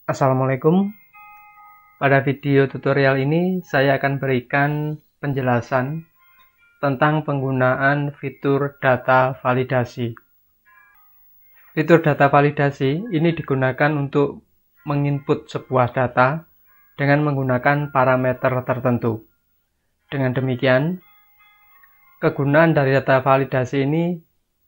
Assalamualaikum. Pada video tutorial ini saya akan berikan penjelasan tentang penggunaan fitur data validasi. Fitur data validasi ini digunakan untuk menginput sebuah data dengan menggunakan parameter tertentu. Dengan demikian, kegunaan dari data validasi ini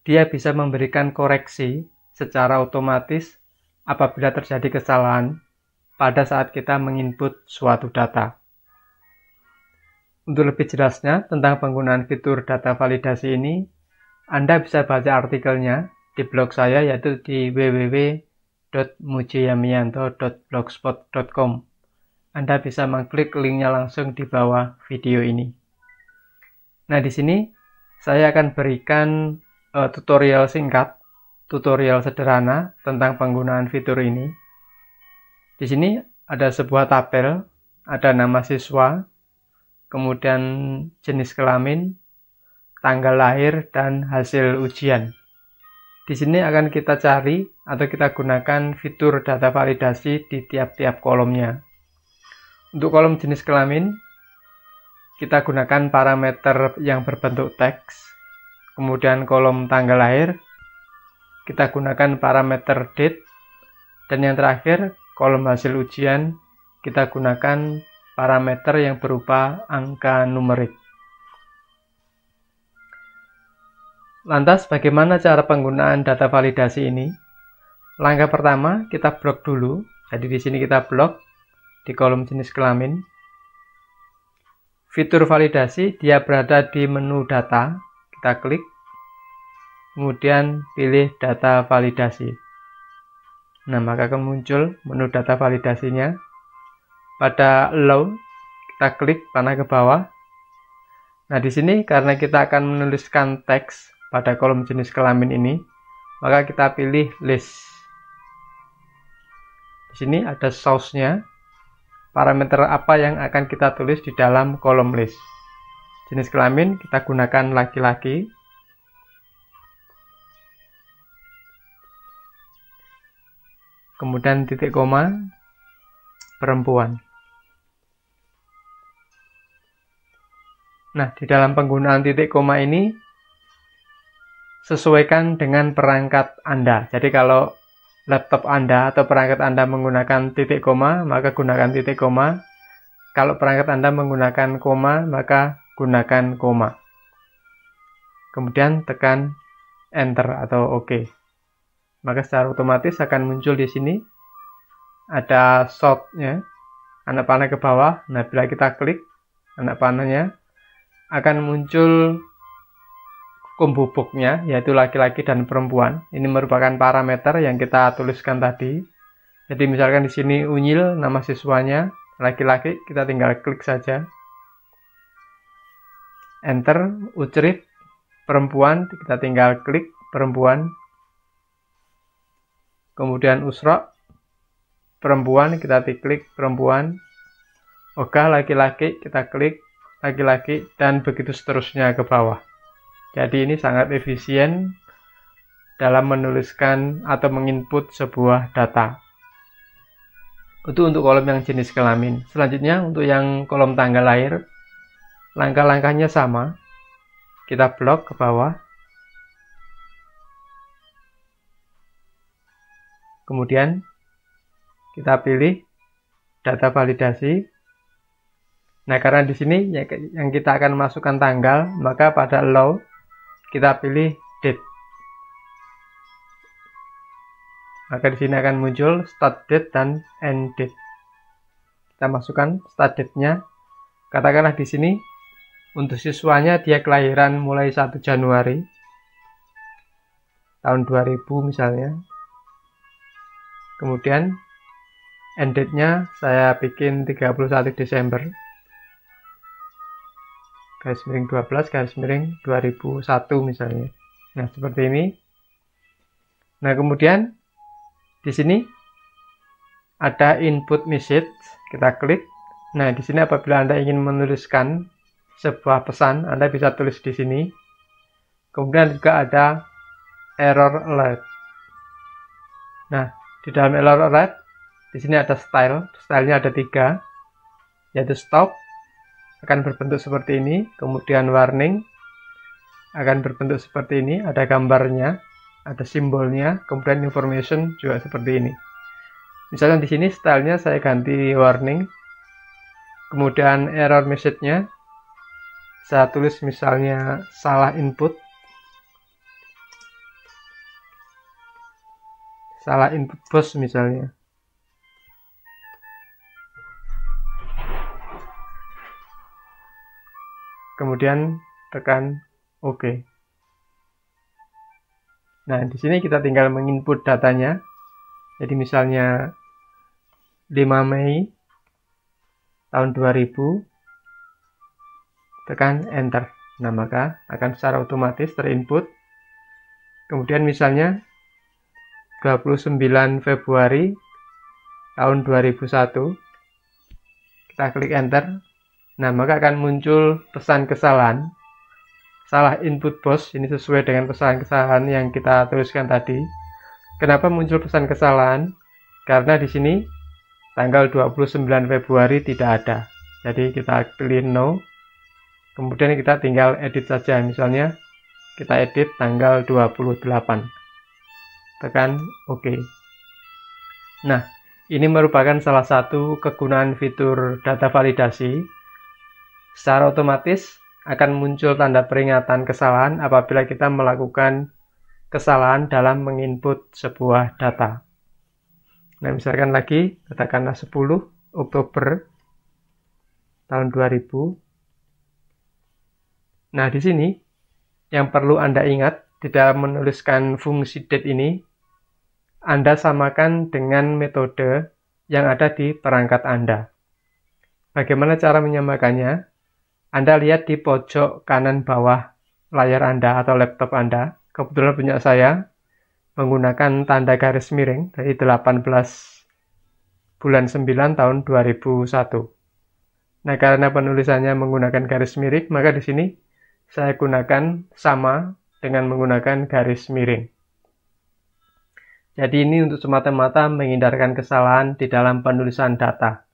dia bisa memberikan koreksi secara otomatis apabila terjadi kesalahan pada saat kita menginput suatu data. Untuk lebih jelasnya tentang penggunaan fitur data validasi ini, Anda bisa baca artikelnya di blog saya, yaitu di www.mujiyamianto.blogspot.com. Anda bisa mengklik linknya langsung di bawah video ini. Nah, di sini saya akan berikan tutorial singkat, tutorial sederhana tentang penggunaan fitur ini. Di sini ada sebuah tabel, ada nama siswa, kemudian jenis kelamin, tanggal lahir, dan hasil ujian. Di sini akan kita cari atau kita gunakan fitur data validasi di tiap-tiap kolomnya. Untuk kolom jenis kelamin, kita gunakan parameter yang berbentuk teks. Kemudian kolom tanggal lahir, kita gunakan parameter date, dan yang terakhir kolom hasil ujian kita gunakan parameter yang berupa angka numerik. Lantas bagaimana cara penggunaan data validasi ini? Langkah pertama kita blok dulu. Jadi di sini kita blok di kolom jenis kelamin. Fitur validasi dia berada di menu data. Kita klik. Kemudian pilih data validasi. Nah, maka akan muncul menu data validasinya. Pada allow, kita klik panah ke bawah. Nah, di sini karena kita akan menuliskan teks pada kolom jenis kelamin ini, maka kita pilih list. Di sini ada source-nya, parameter apa yang akan kita tulis di dalam kolom list. Jenis kelamin kita gunakan laki-laki. Kemudian titik koma, perempuan. Nah, di dalam penggunaan titik koma ini, sesuaikan dengan perangkat Anda. Jadi kalau laptop Anda atau perangkat Anda menggunakan titik koma, maka gunakan titik koma. Kalau perangkat Anda menggunakan koma, maka gunakan koma. Kemudian tekan Enter atau OK. Maka secara otomatis akan muncul di sini ada sort-nya, anak panah ke bawah. Nah, bila kita klik anak panahnya, akan muncul combo box-nya, yaitu laki-laki dan perempuan. Ini merupakan parameter yang kita tuliskan tadi. Jadi misalkan di sini unyil, nama siswanya laki-laki, kita tinggal klik saja. Enter, ucrif, perempuan, kita tinggal klik perempuan. Kemudian usro, perempuan, kita klik perempuan. Oga, laki-laki, kita klik laki-laki, dan begitu seterusnya ke bawah. Jadi ini sangat efisien dalam menuliskan atau menginput sebuah data. Itu untuk kolom yang jenis kelamin. Selanjutnya untuk yang kolom tanggal lahir, langkah-langkahnya sama. Kita blok ke bawah. Kemudian kita pilih data validasi. Nah, karena di sini yang kita akan masukkan tanggal, maka pada allow kita pilih date. Maka di sini akan muncul start date dan end date. Kita masukkan start date-nya. Katakanlah di sini untuk siswanya dia kelahiran mulai 1 Januari tahun 2000 misalnya. Kemudian end date-nya saya bikin 31 Desember garis miring 12 garis miring 2001 misalnya. Nah, seperti ini. Nah, kemudian di sini ada input message, kita klik. Nah, di sini apabila Anda ingin menuliskan sebuah pesan, Anda bisa tulis di sini. Kemudian juga ada error alert. Nah, di dalam error alert Di sini ada style, stylenya ada 3, yaitu stop akan berbentuk seperti ini, kemudian warning akan berbentuk seperti ini, ada gambarnya, ada simbolnya, kemudian information juga seperti ini. Misalnya di sini stylenya saya ganti warning, kemudian error message-nya saya tulis misalnya salah input bos misalnya. Kemudian tekan OK. Nah, di sini kita tinggal menginput datanya. Jadi misalnya 5 Mei tahun 2000, tekan enter. Nah, maka akan secara otomatis terinput. Kemudian misalnya 29 Februari tahun 2001, kita klik enter. Nah, maka akan muncul pesan kesalahan, salah input bos. Ini sesuai dengan pesan kesalahan yang kita tuliskan tadi. Kenapa muncul pesan kesalahan? Karena di sini tanggal 29 Februari tidak ada. Jadi kita pilih no. Kemudian kita tinggal edit saja. Misalnya kita edit tanggal 28. Tekan OK. Nah, ini merupakan salah satu kegunaan fitur data validasi. Secara otomatis akan muncul tanda peringatan kesalahan apabila kita melakukan kesalahan dalam menginput sebuah data. Nah, misalkan lagi, katakanlah 10 Oktober tahun 2000. Nah, di sini yang perlu Anda ingat di dalam menuliskan fungsi date ini, Anda samakan dengan metode yang ada di perangkat Anda. Bagaimana cara menyamakannya? Anda lihat di pojok kanan bawah layar Anda atau laptop Anda. Kebetulan punya saya menggunakan tanda garis miring dari 18 bulan 9 tahun 2001. Nah, karena penulisannya menggunakan garis miring, maka di sini saya gunakan sama dengan menggunakan garis miring. Jadi ini untuk semata-mata menghindarkan kesalahan di dalam penulisan data.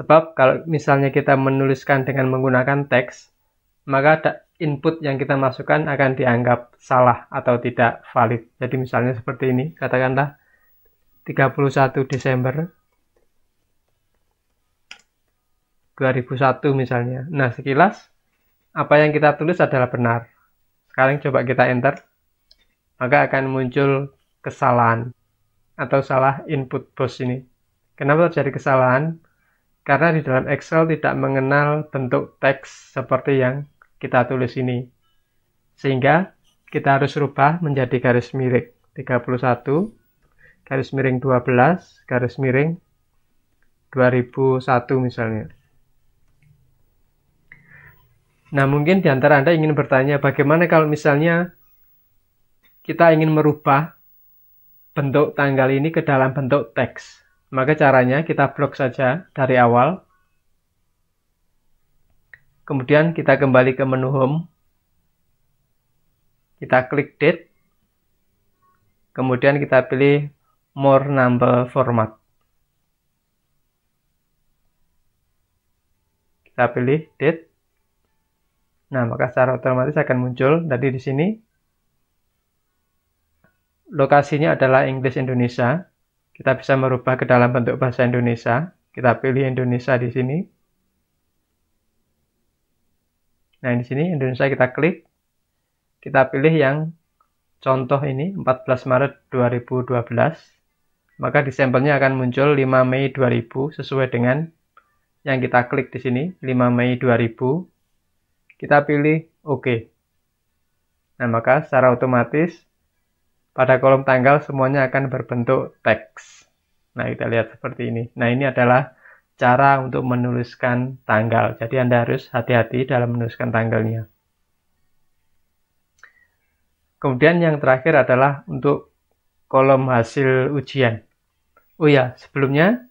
Sebab kalau misalnya kita menuliskan dengan menggunakan teks, maka input yang kita masukkan akan dianggap salah atau tidak valid. Jadi misalnya seperti ini, katakanlah 31 Desember 2001 misalnya. Nah, sekilas apa yang kita tulis adalah benar. Sekarang coba kita enter, maka akan muncul kesalahan atau salah input bos ini. Kenapa terjadi kesalahan? Karena di dalam Excel tidak mengenal bentuk teks seperti yang kita tulis ini. Sehingga kita harus rubah menjadi garis miring 31, garis miring 12, garis miring 2001 misalnya. Nah, mungkin di antara Anda ingin bertanya, bagaimana kalau misalnya kita ingin merubah bentuk tanggal ini ke dalam bentuk teks? Maka caranya kita blok saja dari awal. Kemudian kita kembali ke menu Home. Kita klik Date. Kemudian kita pilih More Number Format. Kita pilih Date. Nah, maka secara otomatis akan muncul tadi di sini. Lokasinya adalah English Indonesia. Kita bisa merubah ke dalam bentuk bahasa Indonesia. Kita pilih Indonesia di sini. Nah, di sini Indonesia kita klik. Kita pilih yang contoh ini 14 Maret 2012. Maka di sampelnya akan muncul 5 Mei 2000 sesuai dengan yang kita klik di sini, 5 Mei 2000. Kita pilih OK. Nah, maka secara otomatis pada kolom tanggal semuanya akan berbentuk teks. Nah, kita lihat seperti ini. Nah, ini adalah cara untuk menuliskan tanggal. Jadi Anda harus hati-hati dalam menuliskan tanggalnya. Kemudian yang terakhir adalah untuk kolom hasil ujian. Oh ya, sebelumnya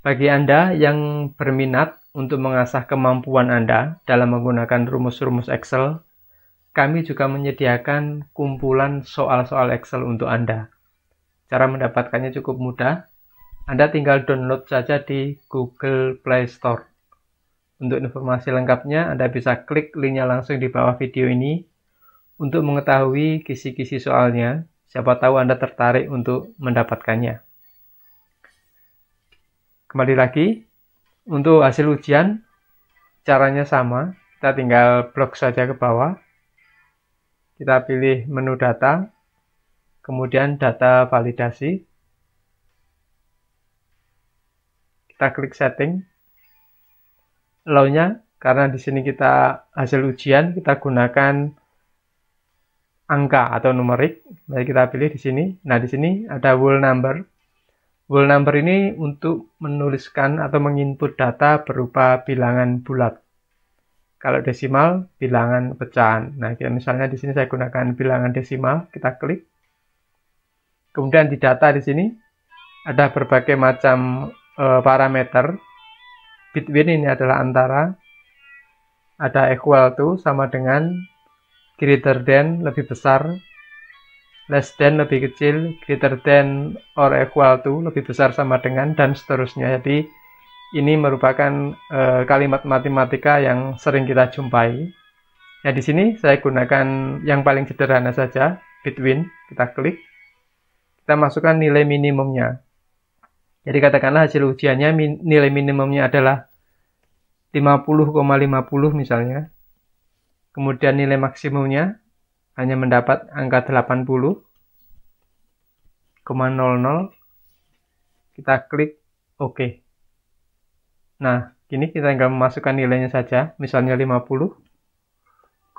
bagi Anda yang berminat untuk mengasah kemampuan Anda dalam menggunakan rumus-rumus Excel, kami juga menyediakan kumpulan soal-soal Excel untuk Anda. Cara mendapatkannya cukup mudah. Anda tinggal download saja di Google Play Store. Untuk informasi lengkapnya, Anda bisa klik linknya langsung di bawah video ini untuk mengetahui kisi-kisi soalnya. Siapa tahu Anda tertarik untuk mendapatkannya. Kembali lagi, untuk hasil ujian, caranya sama. Kita tinggal blok saja ke bawah. Kita pilih menu data, kemudian data validasi. Kita klik setting. Allow-nya, karena di sini kita hasil ujian, kita gunakan angka atau numerik. Mari kita pilih di sini. Nah, di sini ada whole number. Whole number ini untuk menuliskan atau menginput data berupa bilangan bulat. Kalau desimal, bilangan pecahan. Nah, misalnya di sini saya gunakan bilangan desimal, kita klik. Kemudian di data di sini ada berbagai macam parameter. Between ini adalah antara, ada equal to sama dengan, greater than lebih besar, less than lebih kecil, greater than or equal to lebih besar sama dengan, dan seterusnya. Jadi ini merupakan kalimat matematika yang sering kita jumpai. Nah, di sini saya gunakan yang paling sederhana saja, between. Kita klik. Kita masukkan nilai minimumnya. Jadi katakanlah hasil ujiannya nilai minimumnya adalah 50,50 misalnya. Kemudian nilai maksimumnya hanya mendapat angka 80,00. Kita klik OK. Nah, kini kita tinggal memasukkan nilainya saja, misalnya 50,70,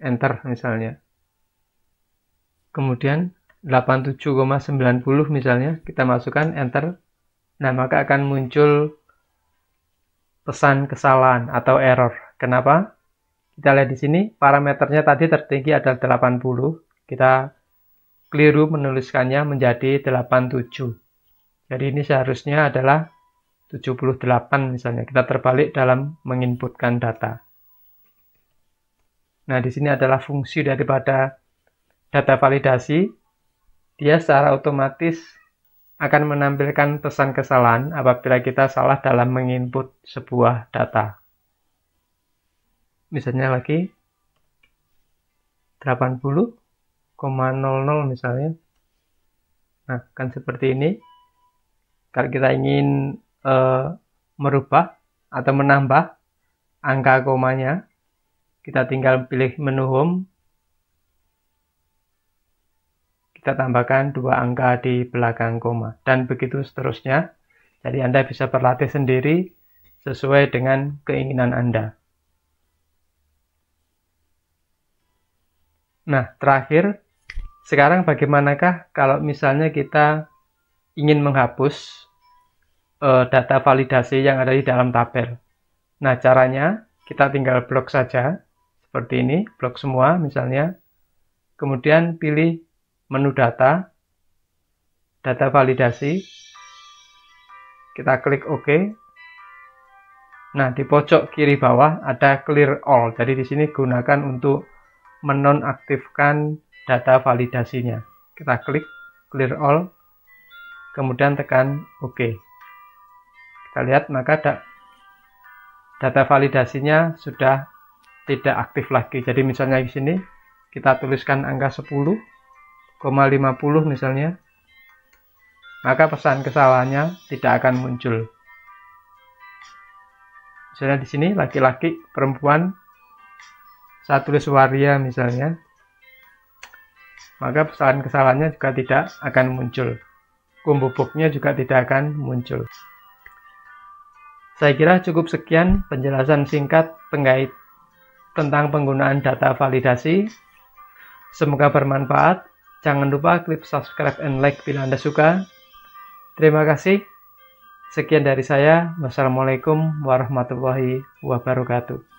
enter misalnya. Kemudian 87,90 misalnya, kita masukkan, enter. Nah, maka akan muncul pesan kesalahan atau error. Kenapa? Kita lihat di sini, parameternya tadi tertinggi adalah 80. Kita keliru menuliskannya menjadi 87. Jadi ini seharusnya adalah 78 misalnya. Kita terbalik dalam menginputkan data. Nah, di sini adalah fungsi daripada data validasi. Dia secara otomatis akan menampilkan pesan kesalahan apabila kita salah dalam menginput sebuah data. Misalnya lagi 80,00 misalnya. Nah, kan seperti ini. Kalau kita ingin merubah atau menambah angka komanya, kita tinggal pilih menu home, kita tambahkan 2 angka di belakang koma, dan begitu seterusnya. Jadi Anda bisa berlatih sendiri sesuai dengan keinginan Anda. Nah, terakhir, sekarang bagaimanakah kalau misalnya kita ingin menghapus data validasi yang ada di dalam tabel? Nah, caranya kita tinggal blok saja seperti ini, blok semua misalnya. Kemudian pilih menu data, data validasi. Kita klik OK. Nah, di pojok kiri bawah ada clear all. Jadi di sini gunakan untuk menonaktifkan data validasinya. Kita klik clear all. Kemudian tekan OK. Kita lihat, maka data validasinya sudah tidak aktif lagi. Jadi misalnya di sini kita tuliskan angka 10,50 misalnya, maka pesan kesalahannya tidak akan muncul. Misalnya di sini laki-laki, perempuan, saya tulis waria misalnya, maka pesan kesalahannya juga tidak akan muncul. Kumbubuknya juga tidak akan muncul. Saya kira cukup sekian penjelasan singkat terkait tentang penggunaan data validasi. Semoga bermanfaat. Jangan lupa klik subscribe and like bila Anda suka. Terima kasih. Sekian dari saya. Wassalamualaikum warahmatullahi wabarakatuh.